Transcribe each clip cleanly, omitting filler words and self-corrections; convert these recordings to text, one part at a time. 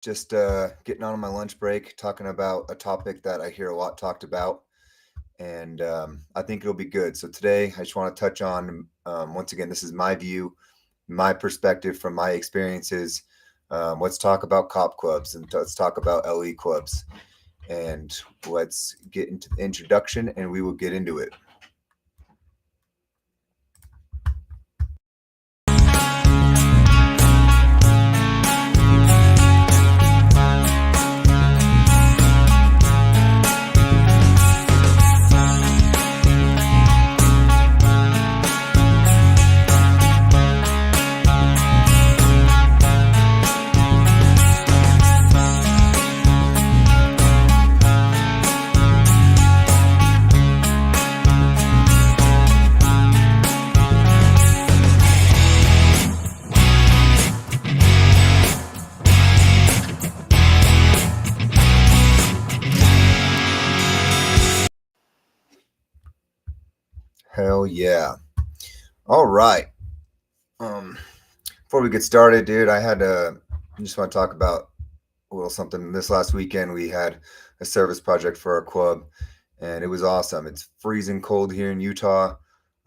Just getting on my lunch break, talking about a topic that I hear a lot talked about, and I think it'll be good. So today, I just want to touch on once again, this is my view, my perspective from my experiences. Let's talk about cop clubs and let's talk about LE clubs, and let's get into the introduction, and we will get into it. Hell yeah! All right. Before we get started, dude, I just want to talk about a little something. This last weekend, we had a service project for our club, and it was awesome. It's freezing cold here in Utah.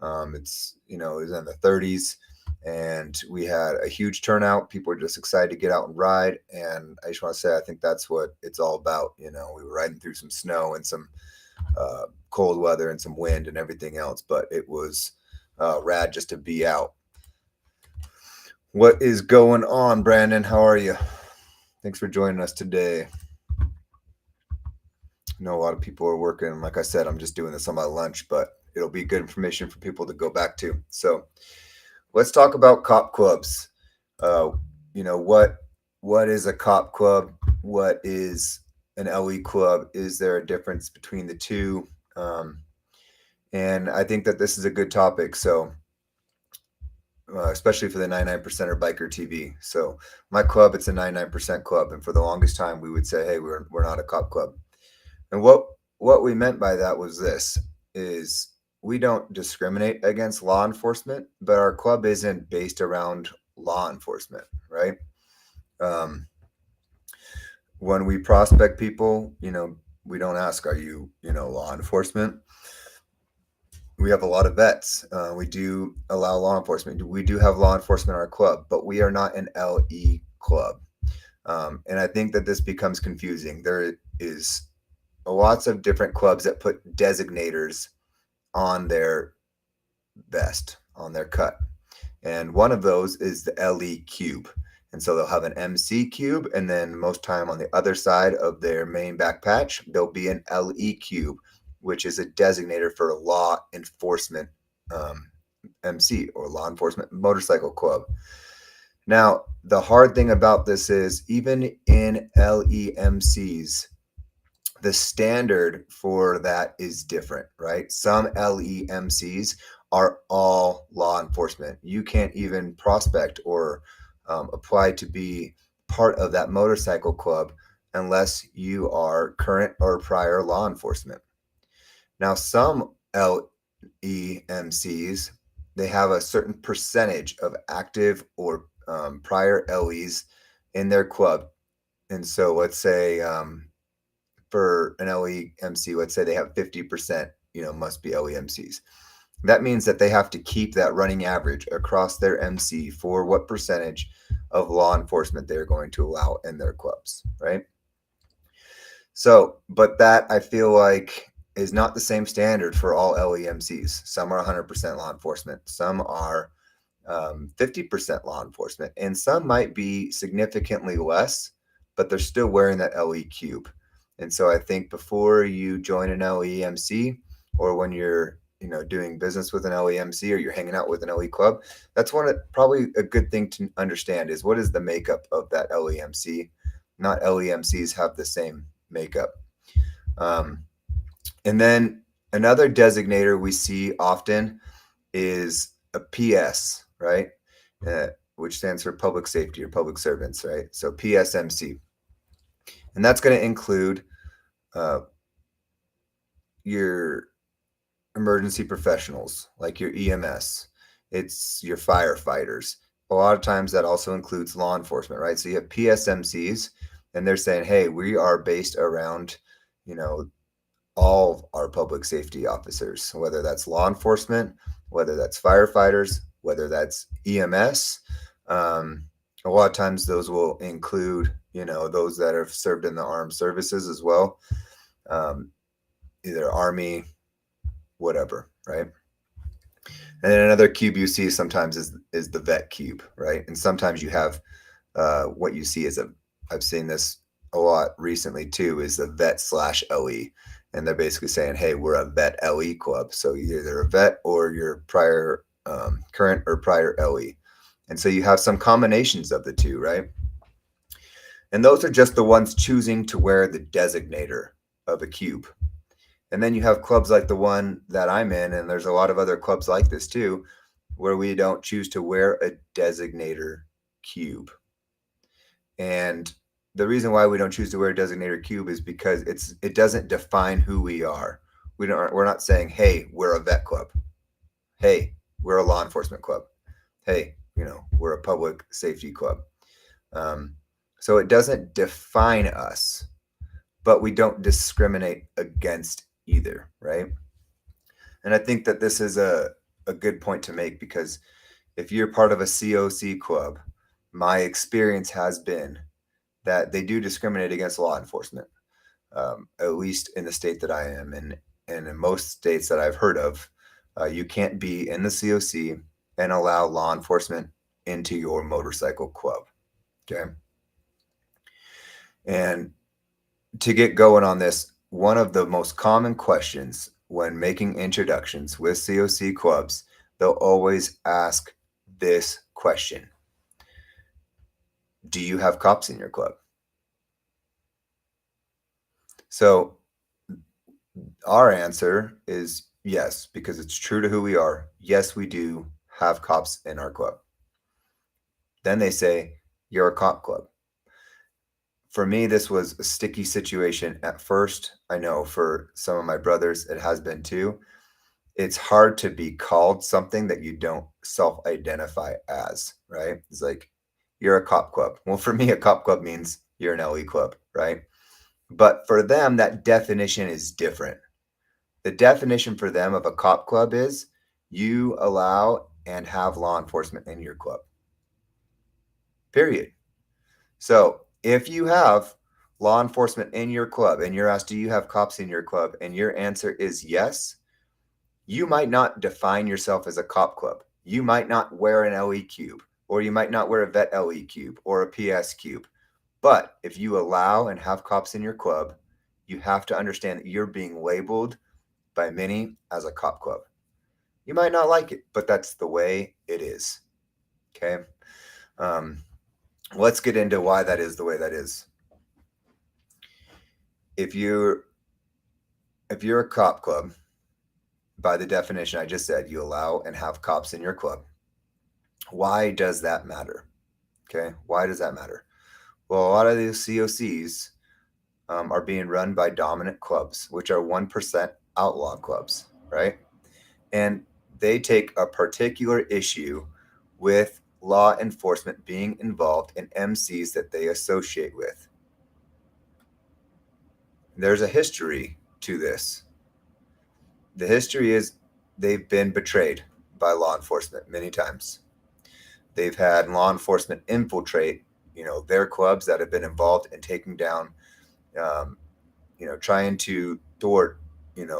It was in the 30s, and we had a huge turnout. People were just excited to get out and ride, and I just want to say I think that's what it's all about. We were riding through some snow and some cold weather and some wind and everything else, but it was rad just to be out. What is going on, Brandon? How are you? Thanks for joining us today. I know a lot of people are working. Like I said, I'm just doing this on my lunch, but it'll be good information for people to go back to. So let's talk about cop clubs. What is a cop club? What is an LE club? Is there a difference between the two? And I think that this is a good topic. So especially for the 99%er biker TV. So my club, it's a 99% club, and for the longest time, we would say, "Hey, we're not a cop club." And what we meant by that was this: is we don't discriminate against law enforcement, but our club isn't based around law enforcement, right? When we prospect people, we don't ask, "Are you, law enforcement?" We have a lot of vets. We do allow law enforcement. We do have law enforcement in our club, but we are not an LE club. And I think that this becomes confusing. There is lots of different clubs that put designators on their vest, on their cut. And one of those is the LE cube. And so they'll have an MC cube, and then most time on the other side of their main back patch, there'll be an LE cube, which is a designator for a law enforcement MC, or law enforcement motorcycle club. Now, the hard thing about this is even in LEMCs, the standard for that is different, right? Some LEMCs are all law enforcement. You can't even prospect or apply to be part of that motorcycle club unless you are current or prior law enforcement. Now, some LEMCs, they have a certain percentage of active or prior LEs in their club. And so let's say for an LEMC, let's say they have 50%, must be LEMCs. That means that they have to keep that running average across their MC for what percentage of law enforcement they're going to allow in their clubs, right? So, but that I feel like is not the same standard for all LEMCs. Some are 100% law enforcement. Some are 50% law enforcement. And some might be significantly less, but they're still wearing that LE cube. And so I think before you join an LEMC, or when you're doing business with an LEMC, or you're hanging out with an LE club, that's probably a good thing to understand is what is the makeup of that LEMC. Not LEMCs have the same makeup. And then another designator we see often is a PS, right? Which stands for public safety or public servants, right? So PSMC. And that's going to include your emergency professionals, like your EMS. It's your firefighters. A lot of times that also includes law enforcement, right? So you have PSMCs, and they're saying, hey, we are based around, you know, all of our public safety officers, whether that's law enforcement, whether that's firefighters, whether that's EMS. A lot of times those will include, those that have served in the armed services as well, either Army, whatever, right? And then another cube you see sometimes is the vet cube, right? And sometimes you have what you see is I've seen this a lot recently too, is the vet / LE. And they're basically saying, hey, we're a vet LE club. So you're either a vet or you're prior, current or prior LE. And so you have some combinations of the two, right? And those are just the ones choosing to wear the designator of a cube. And then you have clubs like the one that I'm in, and there's a lot of other clubs like this too, where we don't choose to wear a designator cube. And the reason why we don't choose to wear a designator cube is because it doesn't define who we are. We're not saying, hey, we're a vet club. Hey, we're a law enforcement club. Hey, we're a public safety club. So it doesn't define us, but we don't discriminate against either, right? And I think that this is a good point to make, because if you're part of a COC club, my experience has been that they do discriminate against law enforcement, at least in the state that I am in. And in most states that I've heard of, you can't be in the COC and allow law enforcement into your motorcycle club. Okay. And to get going on this, one of the most common questions when making introductions with COC clubs, they'll always ask this question: do you have cops in your club? So our answer is yes, because it's true to who we are. Yes, we do have cops in our club. Then they say, you're a cop club. For me, this was a sticky situation at first. I know for some of my brothers, it has been too. It's hard to be called something that you don't self-identify as, right? It's like, you're a cop club. Well, for me, a cop club means you're an LE club, right? But for them, that definition is different. The definition for them of a cop club is you allow and have law enforcement in your club. Period. So if you have law enforcement in your club and you're asked, do you have cops in your club? And your answer is yes, you might not define yourself as a cop club. You might not wear an LE cube, or you might not wear a vet LE cube or a PS cube. But if you allow and have cops in your club, you have to understand that you're being labeled by many as a cop club. You might not like it, but that's the way it is. Okay. Let's get into why that is the way that is. If you're a cop club, by the definition I just said, you allow and have cops in your club. Why does that matter? Okay. Why does that matter? Well, a lot of these COCs are being run by dominant clubs, which are 1% outlaw clubs, right? And they take a particular issue with law enforcement being involved in MCs that they associate with. There's a history to this. The history is they've been betrayed by law enforcement many times. They've had law enforcement infiltrate, their clubs that have been involved in taking down, trying to thwart,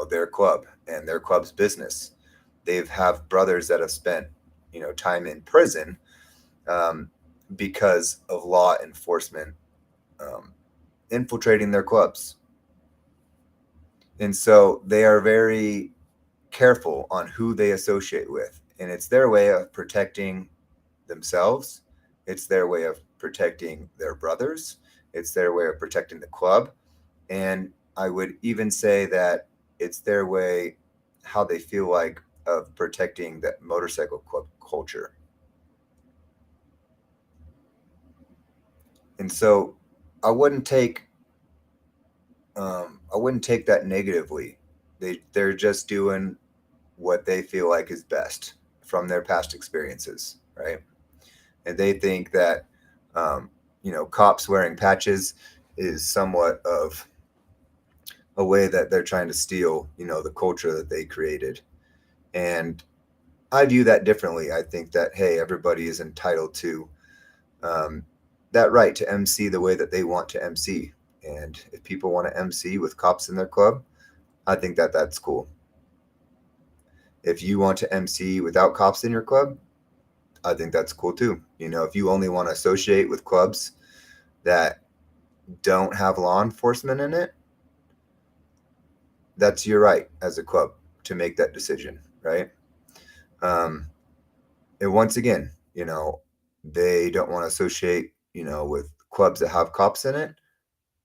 their club and their club's business. They've have brothers that have spent, time in prison because of law enforcement infiltrating their clubs. And so they are very careful on who they associate with. And it's their way of protecting themselves. It's their way of protecting their brothers. It's their way of protecting the club. And I would even say that it's their way, how they feel like, of protecting that motorcycle club culture. And so I wouldn't take that negatively. They're just doing what they feel like is best from their past experiences, right? And they think that cops wearing patches is somewhat of a way that they're trying to steal, the culture that they created. And I view that differently. I think that, hey, everybody is entitled to um, that right to MC the way that they want to MC. And if people want to MC with cops in their club, I think that that's cool. If you want to MC without cops in your club, I think that's cool too. If you only want to associate with clubs that don't have law enforcement in it, that's your right as a club to make that decision, right? Um, and once again, they don't want to associate, with clubs that have cops in it.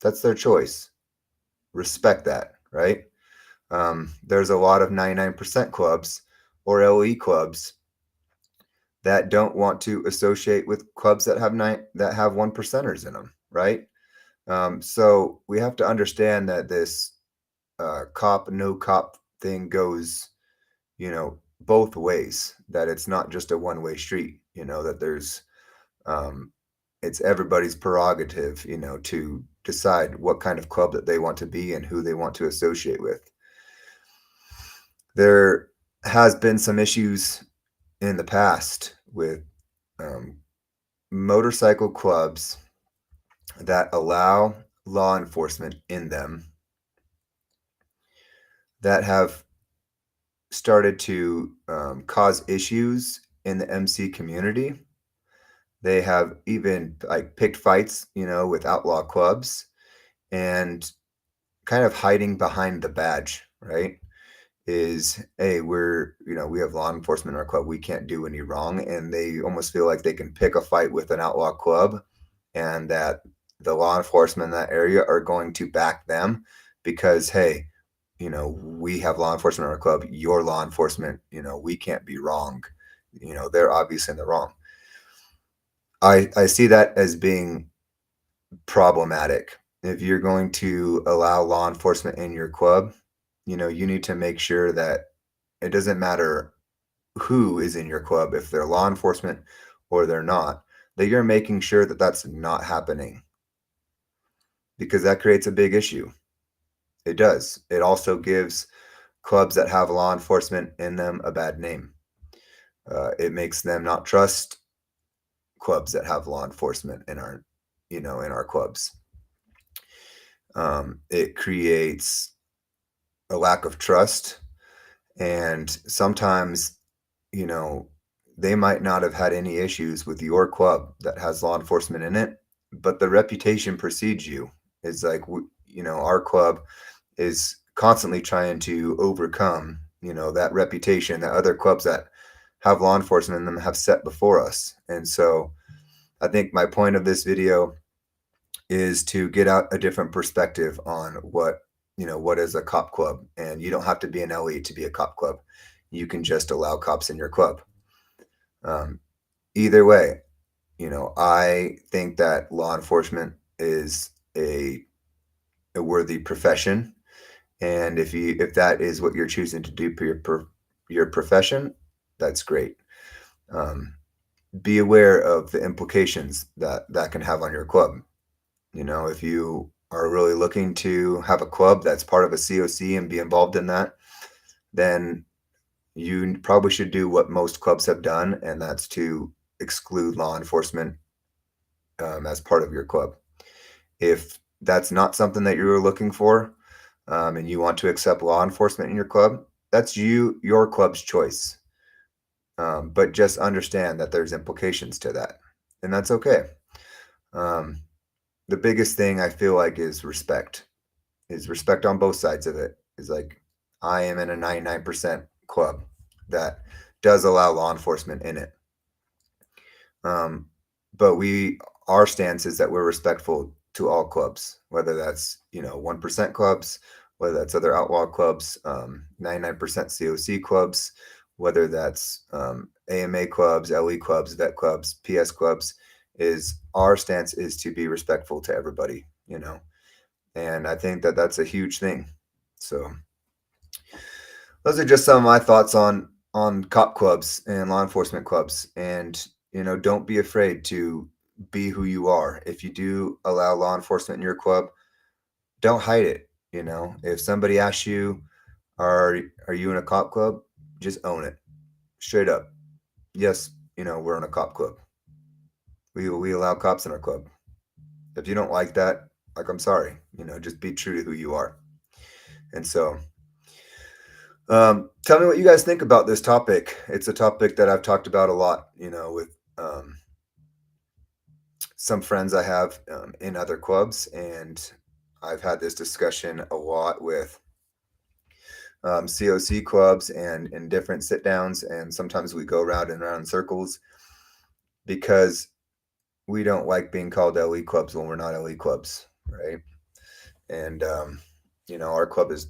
That's their choice. Respect that, right? There's a lot of 99% clubs or LE clubs that don't want to associate with clubs that have one percenters in them, right? So we have to understand that this cop no cop thing goes, both ways. That it's not just a one-way street. That there's um, it's everybody's prerogative, to decide what kind of club that they want to be and who they want to associate with. There has been some issues in the past with um, motorcycle clubs that allow law enforcement in them that have started to cause issues in the MC community. They have even like picked fights, with outlaw clubs and kind of hiding behind the badge, right? Is, hey, we have law enforcement in our club. We can't do any wrong. And they almost feel like they can pick a fight with an outlaw club and that the law enforcement in that area are going to back them because, hey, we have law enforcement in our club. Your law enforcement, we can't be wrong. They're obviously in the wrong. I see that as being problematic. If you're going to allow law enforcement in your club, you need to make sure that it doesn't matter who is in your club, if they're law enforcement or they're not, that you're making sure that that's not happening because that creates a big issue. It does. It also gives clubs that have law enforcement in them a bad name. It makes them not trust clubs that have law enforcement in our clubs. It creates a lack of trust, and sometimes, you know, they might not have had any issues with your club that has law enforcement in it, but the reputation precedes you. It's like, our club is constantly trying to overcome, that reputation that other clubs that have law enforcement in them have set before us. And so I think my point of this video is to get out a different perspective on what is a cop club. And you don't have to be an LE to be a cop club. You can just allow cops in your club. Either way, I think that law enforcement is a worthy profession. And if that is what you're choosing to do for your profession, that's great. Be aware of the implications that can have on your club. If you are really looking to have a club that's part of a COC and be involved in that, then you probably should do what most clubs have done, and that's to exclude law enforcement as part of your club. If that's not something that you're looking for, and you want to accept law enforcement in your club, that's your club's choice. But just understand that there's implications to that, and that's okay. The biggest thing I feel like is respect on both sides of it. Is like, I am in a 99% club that does allow law enforcement in it. But our stance is that we're respectful to all clubs, whether that's 1% clubs, whether that's other outlaw clubs, 99% COC clubs, whether that's AMA clubs, LE clubs, vet clubs, PS clubs. Our stance is to be respectful to everybody, and I think that that's a huge thing. So those are just some of my thoughts on cop clubs and law enforcement clubs. And don't be afraid to be who you are. If you do allow law enforcement in your club, don't hide it. If somebody asks you, are you in a cop club? Just own it straight up. Yes, we're in a cop club. We allow cops in our club. If you don't like that, like, I'm sorry, just be true to who you are. And so, tell me what you guys think about this topic. It's a topic that I've talked about a lot, with some friends I have in other clubs, and I've had this discussion a lot with COC clubs and in different sit downs, and sometimes we go round and round in circles because we don't like being called LE clubs when we're not LE clubs, right? And our club has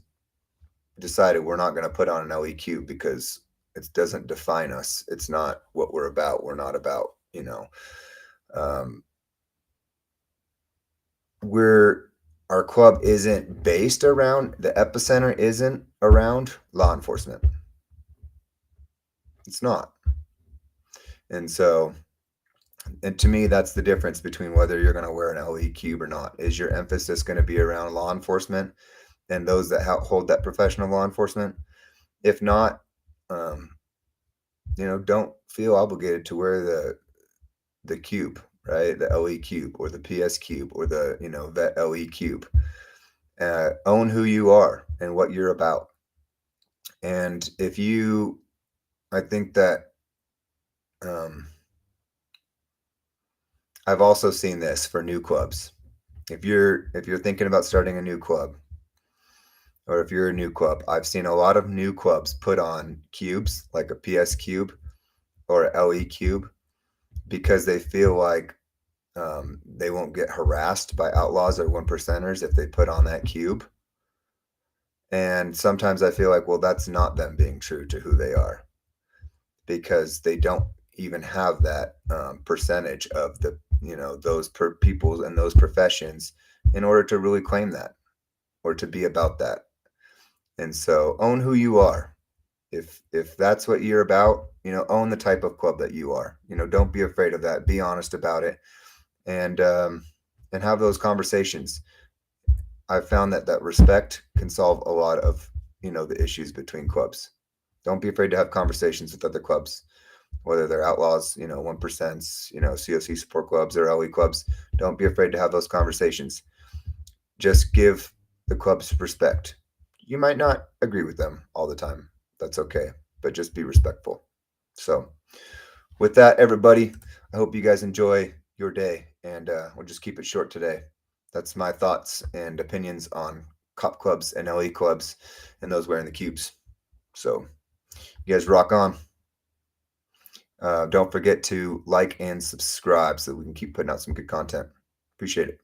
decided we're not going to put on an LEQ because it doesn't define us. It's not what we're about. We're not about, um, our club isn't based around, the epicenter isn't around law enforcement. It's not. And so, and to me, that's the difference between whether you're going to wear an LE cube or not. Is your emphasis going to be around law enforcement and those that hold that professional law enforcement? If not, don't feel obligated to wear the cube, right? The LE cube or the PS cube or the vet LE cube. Own who you are and what you're about. And I think that I've also seen this for new clubs. If you're thinking about starting a new club, or if you're a new club, I've seen a lot of new clubs put on cubes like a PS cube or a LE cube because they feel like they won't get harassed by outlaws or one percenters if they put on that cube. And sometimes I feel like, well, that's not them being true to who they are, because they don't even have that percentage of the those people and those professions in order to really claim that or to be about that. And so own who you are. If that's what you're about, own the type of club that you are. Don't be afraid of that. Be honest about it, and have those conversations. I've found that respect can solve a lot of the issues between clubs. Don't be afraid to have conversations with other clubs, whether they're outlaws, 1%, COC support clubs or LE clubs. Don't be afraid to have those conversations. Just give the clubs respect. You might not agree with them all the time. That's okay, but just be respectful. So with that, everybody, I hope you guys enjoy your day, and we'll just keep it short today. That's my thoughts and opinions on cop clubs and LE clubs and those wearing the cubes. So you guys rock on. Don't forget to like and subscribe so we can keep putting out some good content. Appreciate it.